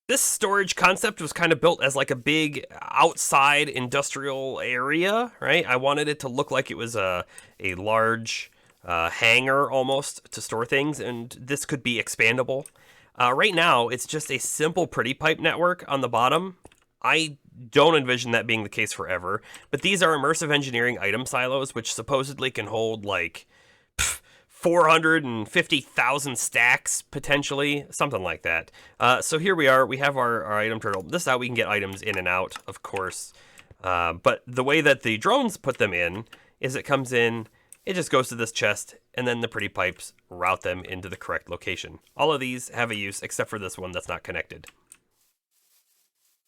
This storage concept was kind of built as like a big outside industrial area, right? I wanted it to look like it was a large hangar almost to store things, and this could be expandable. Right now, it's just a simple pretty pipe network on the bottom. I don't envision that being the case forever. But these are immersive engineering item silos, which supposedly can hold like 450,000 stacks, potentially, something like that. So here we are. We have our item turtle. This is how we can get items in and out, of course. But the way that the drones put them in is it comes in, it just goes to this chest, and then the pretty pipes route them into the correct location. All of these have a use, except for this one that's not connected.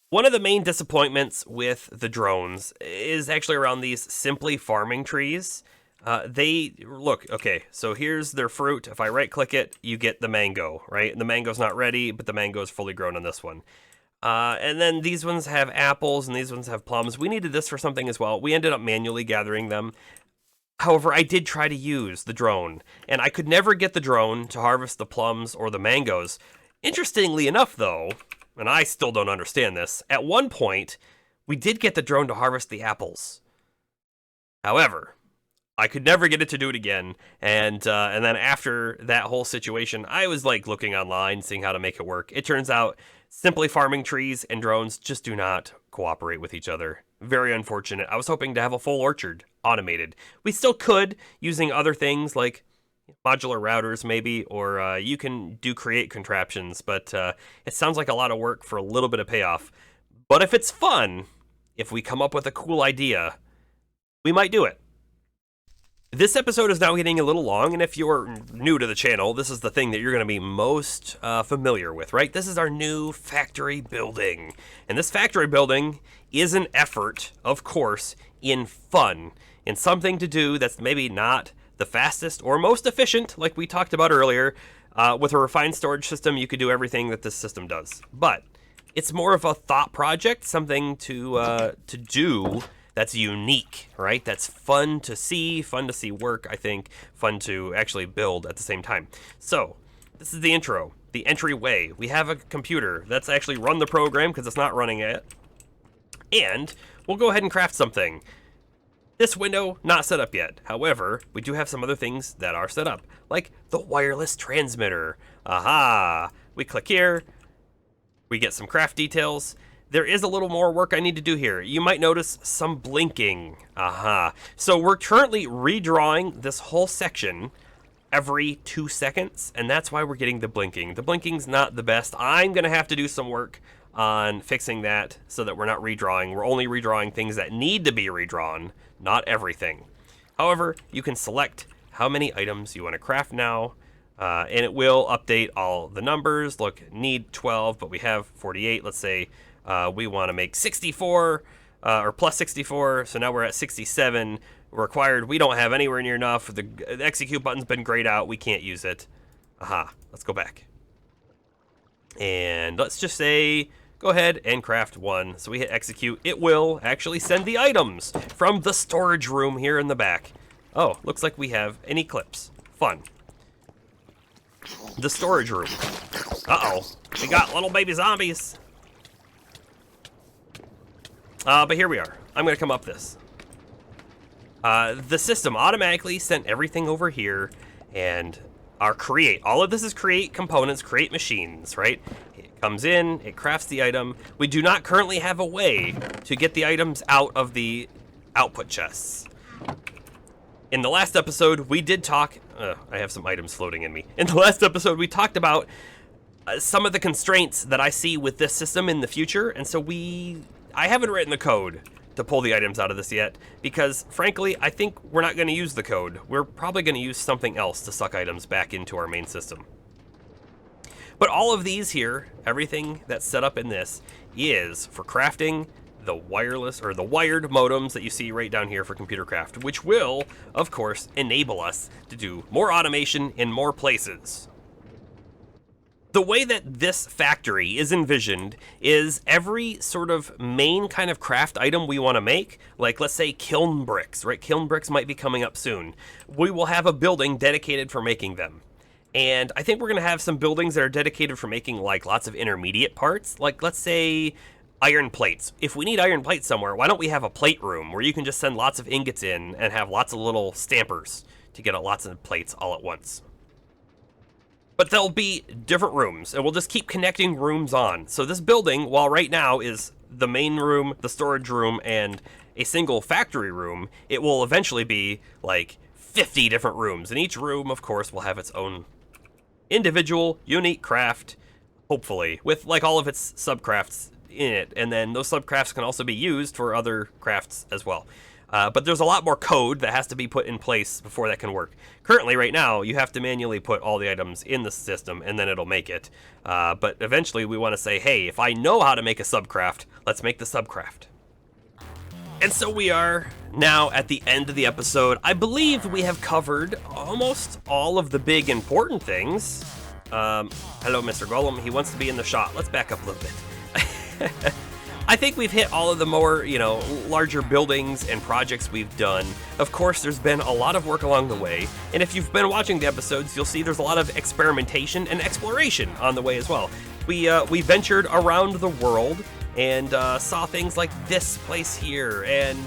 One of the main disappointments with the drones is actually around these simply farming trees. Okay, so here's their fruit. If I right click it, you get the mango, right? The mango's not ready, but the mango is fully grown on this one. And then these ones have apples and these ones have plums. We needed this for something as well. We ended up manually gathering them. However, I did try to use the drone, and I could never get the drone to harvest the plums or the mangoes. Interestingly enough, though, and I still don't understand this, at one point, we did get the drone to harvest the apples. However, I could never get it to do it again, and then after that whole situation, I was like looking online, seeing how to make it work. It turns out simply farming trees and drones just do not cooperate with each other. Very unfortunate. I was hoping to have a full orchard automated. We still could, using other things like modular routers maybe, or you can do create contraptions, but it sounds like a lot of work for a little bit of payoff. But if it's fun, if we come up with a cool idea, we might do it. This episode is now getting a little long, and if you're new to the channel, this is the thing that you're going to be most familiar with, right? This is our new factory building. And this factory building is an effort, of course, in fun, in something to do that's maybe not the fastest or most efficient, like we talked about earlier. With a refined storage system, you could do everything that this system does. But it's more of a thought project, something to do that's unique, right? That's fun to see work, I think, fun to actually build at the same time. So, this is the intro, the entryway. We have a computer that's actually run the program because it's not running it. And we'll go ahead and craft something. This window, not set up yet. However, we do have some other things that are set up, like the wireless transmitter. Aha! We click here, we get some craft details. There is a little more work I need to do here. You might notice some blinking. Aha. So we're currently redrawing this whole section every 2 seconds, and that's why we're getting the blinking. The blinking's not the best. I'm going to have to do some work on fixing that so that we're not redrawing. We're only redrawing things that need to be redrawn, not everything. However, you can select how many items you want to craft now, and it will update all the numbers. Look, need 12, but we have 48. Let's say we want to make 64 or plus 64, so now we're at 67 required. We don't have anywhere near enough. The execute button's been grayed out. We can't use it. Aha, let's go back. And let's just say, go ahead and craft 1. So we hit execute. It will actually send the items from the storage room here in the back. Oh, looks like we have an eclipse. Fun. The storage room. Uh-oh, we got little baby zombies. But here we are. I'm going to come up this. The system automatically sent everything over here, and our create. All of this is create components, create machines, right? It comes in, it crafts the item. We do not currently have a way to get the items out of the output chests. In the last episode, we did talk... I have some items floating in me. In the last episode, we talked about some of the constraints that I see with this system in the future, and so I haven't written the code to pull the items out of this yet, because frankly, I think we're not going to use the code. We're probably going to use something else to suck items back into our main system. But all of these here, everything that's set up in this, is for crafting the wireless or the wired modems that you see right down here for computer craft, which will, of course, enable us to do more automation in more places. The way that this factory is envisioned is every sort of main kind of craft item we want to make, like let's say kiln bricks, right? Kiln bricks might be coming up soon. We will have a building dedicated for making them. And I think we're going to have some buildings that are dedicated for making like lots of intermediate parts, like let's say iron plates. If we need iron plates somewhere, why don't we have a plate room where you can just send lots of ingots in and have lots of little stampers to get lots of plates all at once. But there'll be different rooms, and we'll just keep connecting rooms on. So this building, while right now is the main room, the storage room, and a single factory room, it will eventually be like 50 different rooms. And each room, of course, will have its own individual, unique craft, hopefully, with like all of its subcrafts in it. And then those subcrafts can also be used for other crafts as well. But there's a lot more code that has to be put in place before that can work. Currently, right now, you have to manually put all the items in the system, and then it'll make it. But eventually, we want to say, hey, if I know how to make a subcraft, let's make the subcraft. And so we are now at the end of the episode. I believe we have covered almost all of the big important things. Hello, Mr. Golem. He wants to be in the shot. Let's back up a little bit. I think we've hit all of the more, larger buildings and projects we've done. Of course, there's been a lot of work along the way, and if you've been watching the episodes, you'll see there's a lot of experimentation and exploration on the way as well. We ventured around the world and saw things like this place here, and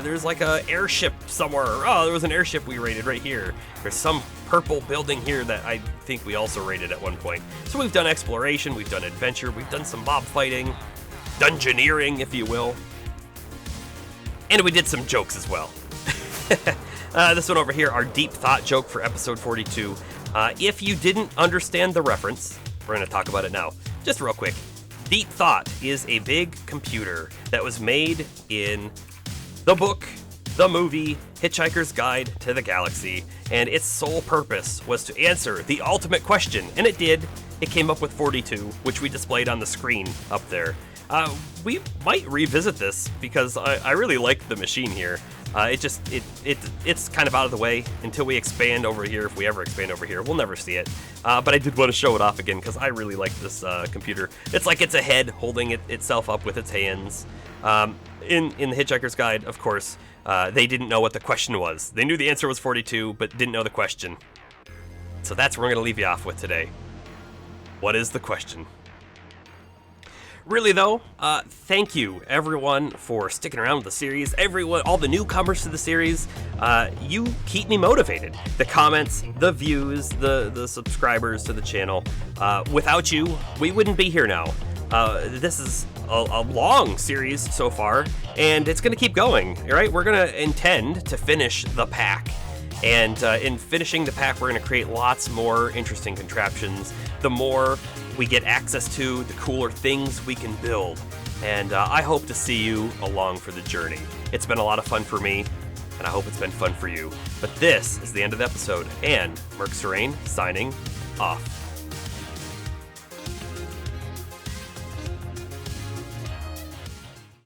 there's like a airship somewhere. Oh, there was an airship we raided right here. There's some purple building here that I think we also raided at one point. So we've done exploration, we've done adventure, we've done some mob fighting, dungeoneering, if you will. And we did some jokes as well. This one over here, our deep thought joke for episode 42. If you didn't understand the reference, we're going to talk about it now. Just real quick. Deep Thought is a big computer that was made in the book, the movie, Hitchhiker's Guide to the Galaxy, and its sole purpose was to answer the ultimate question, and it did. It came up with 42, which we displayed on the screen up there. We might revisit this because I really like the machine here. It's kind of out of the way until we expand over here. If we ever expand over here, we'll never see it. But I did want to show it off again because I really like this computer. It's like it's a head holding itself up with its hands. In the Hitchhiker's Guide, of course, they didn't know what the question was. They knew the answer was 42, but didn't know the question. So that's what we're going to leave you off with today. What is the question? Really though, thank you everyone for sticking around with the series. Everyone, all the newcomers to the series, you keep me motivated. The comments, the views, the subscribers to the channel. Without you, we wouldn't be here now. This is a long series so far, and it's going to keep going. Right? We're going to intend to finish the pack. And in finishing the pack, we're going to create lots more interesting contraptions. The more we get access to, the cooler things we can build. And I hope to see you along for the journey. It's been a lot of fun for me, and I hope it's been fun for you. But this is the end of the episode, and Merc Serene signing off.